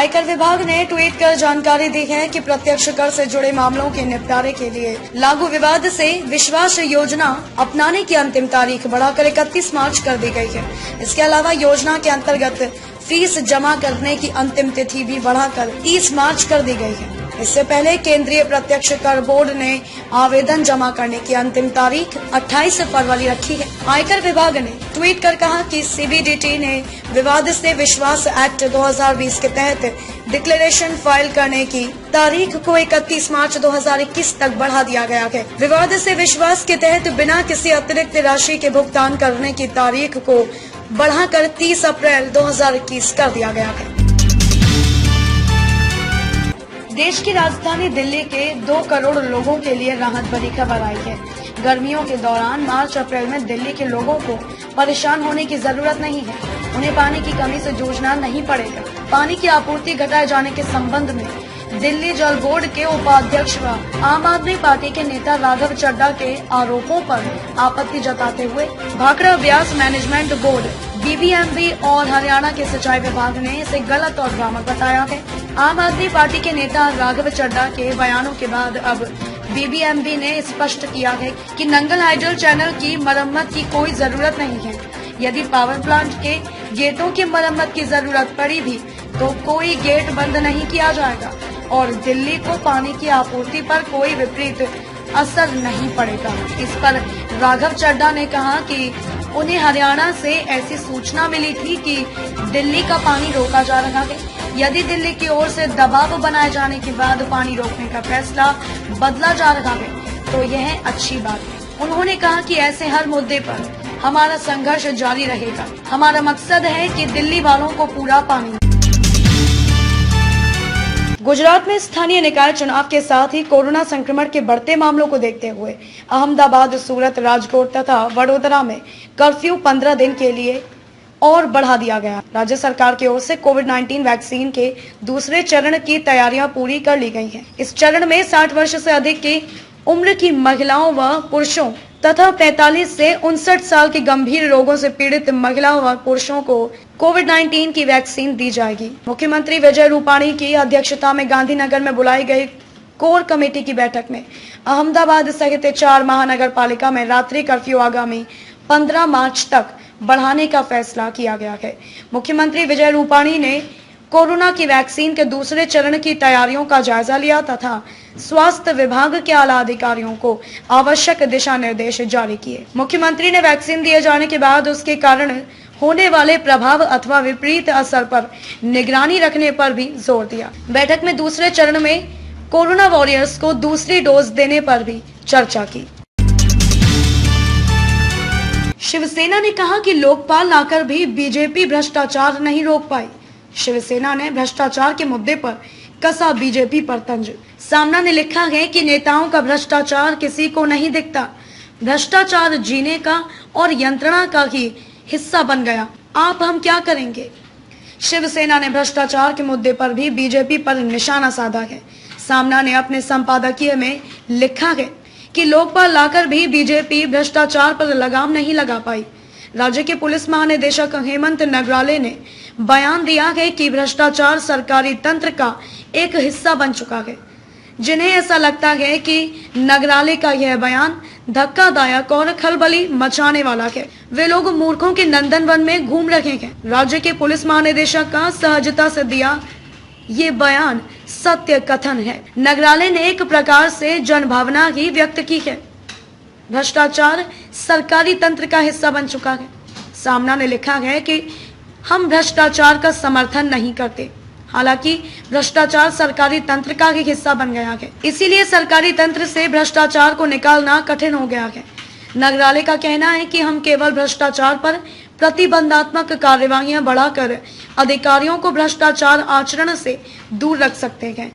आयकर विभाग ने ट्वीट कर जानकारी दी है कि प्रत्यक्ष कर से जुड़े मामलों के निपटारे के लिए लागू विवाद से विश्वास योजना अपनाने की अंतिम तारीख बढ़ाकर 31 मार्च कर दी गई है। इसके अलावा योजना के अंतर्गत फीस जमा करने की अंतिम तिथि भी बढ़ाकर 30 मार्च कर दी गई है। इससे पहले केंद्रीय प्रत्यक्ष कर बोर्ड ने आवेदन जमा करने की अंतिम तारीख 28 फरवरी रखी है। आयकर विभाग ने ट्वीट कर कहा कि सीबीडीटी ने विवाद से विश्वास एक्ट 2020 के तहत डिक्लेरेशन फाइल करने की तारीख को 31 मार्च 2021 तक बढ़ा दिया गया है। विवाद से विश्वास के तहत बिना किसी अतिरिक्त राशि के भुगतान करने की तारीख को बढ़ाकर 30 अप्रैल 2021 कर दिया गया है। देश की राजधानी दिल्ली के 2 करोड़ लोगों के लिए राहत भरी खबर आई है। गर्मियों के दौरान मार्च अप्रैल में दिल्ली के लोगों को परेशान होने की जरूरत नहीं है। उन्हें पानी की कमी से जूझना नहीं पड़ेगा। पानी की आपूर्ति घटाए जाने के संबंध में दिल्ली जल बोर्ड के उपाध्यक्ष व आम आदमी पार्टी के नेता राघव चड्ढा के आरोपों पर आपत्ति जताते हुए Bhakra Beas management board BBMB और हरियाणा के सिंचाई विभाग ने इसे गलत और भ्रामक बताया है। आम आदमी पार्टी के नेता राघव चड्ढा के बयानों के बाद अब बीबीएमबी ने स्पष्ट किया है कि नंगल हाइडल चैनल की मरम्मत की कोई जरूरत नहीं है। यदि पावर प्लांट के गेटों की मरम्मत की जरूरत पड़ी भी तो कोई गेट बंद नहीं किया जाएगा और दिल्ली को पानी की आपूर्ति पर कोई विपरीत असर नहीं पड़ेगा। इस पर राघव चड्ढा ने कहा कि उन्हें हरियाणा से ऐसी सूचना मिली थी कि दिल्ली का पानी रोका जा रहा है। यदि दिल्ली की ओर से दबाव बनाए जाने के बाद पानी रोकने का फैसला बदला जा रहा है तो यह अच्छी बात है। उन्होंने कहा कि ऐसे हर मुद्दे पर हमारा संघर्ष जारी रहेगा। हमारा मकसद है कि दिल्ली वालों को पूरा पानी। गुजरात में स्थानीय निकाय चुनाव के साथ ही कोरोना संक्रमण के बढ़ते मामलों को देखते हुए अहमदाबाद, सूरत, राजकोट तथा वडोदरा में कर्फ्यू 15 दिन के लिए और बढ़ा दिया गया। राज्य सरकार की ओर से कोविड-19 वैक्सीन के दूसरे चरण की तैयारियां पूरी कर ली गई हैं। इस चरण में 60 वर्ष से अधिक की उम्र की महिलाओं व पुरुषों तथा 45 से 59 साल के गंभीर रोगों से पीड़ित महिलाओं व पुरुषों को कोविड-19 की वैक्सीन दी जाएगी। मुख्यमंत्री विजय रूपाणी की अध्यक्षता में गांधीनगर में बुलाई गई कोर कमेटी की बैठक में अहमदाबाद सहित 4 महानगर पालिका में रात्रि कर्फ्यू आगामी 15 मार्च तक बढ़ाने का फैसला किया गया है। मुख्यमंत्री विजय रूपाणी ने कोरोना की वैक्सीन के दूसरे चरण की तैयारियों का जायजा लिया तथा स्वास्थ्य विभाग के आला अधिकारियों को आवश्यक दिशा निर्देश जारी किए। मुख्यमंत्री ने वैक्सीन दिए जाने के बाद उसके कारण होने वाले प्रभाव अथवा विपरीत असर पर निगरानी रखने पर भी जोर दिया। बैठक में दूसरे चरण में कोरोना वॉरियर्स को दूसरी डोज देने पर भी चर्चा की। शिवसेना ने कहा कि लोकपाल लाकर भी बीजेपी भ्रष्टाचार नहीं रोक पाई। शिवसेना ने भ्रष्टाचार के मुद्दे पर कसा बीजेपी पर तंज। सामना ने लिखा है कि नेताओं का भ्रष्टाचार किसी को नहीं दिखता। भ्रष्टाचार जीने का और यंत्रणा का ही हिस्सा बन गया। आप हम क्या करेंगे। शिवसेना ने भ्रष्टाचार के मुद्दे पर भी बीजेपी पर निशाना साधा है। सामना ने अपने संपादकीय में लिखा है कि लोकपाल लाकर भी बीजेपी भ्रष्टाचार पर लगाम नहीं लगा पाई। राज्य के पुलिस महानिदेशक हेमंत नगराले ने बयान दिया है कि भ्रष्टाचार सरकारी तंत्र का एक हिस्सा बन चुका है। जिन्हें ऐसा लगता है कि नगराले का यह बयान धक्कादायक और खलबली मचाने वाला है, वे लोग मूर्खों के नंदनवन में घूम रहे हैं। राज्य के पुलिस महानिदेशक का सहजता से दिया ये बयान सत्य कथन है। नगराले ने एक प्रकार से जनभावना ही व्यक्त की है। भ्रष्टाचार सरकारी तंत्र का हिस्सा बन चुका है। सामना ने लिखा है कि हम भ्रष्टाचार का समर्थन नहीं करते, हालांकि भ्रष्टाचार सरकारी तंत्र का ही हिस्सा बन गया है। इसीलिए सरकारी तंत्र से भ्रष्टाचार को निकालना कठिन हो गया है। नगराले का कहना है कि हम केवल भ्रष्टाचार पर प्रतिबंधात्मक कार्यवाहियां बढ़ाकर अधिकारियों को भ्रष्टाचार आचरण से दूर रख सकते हैं।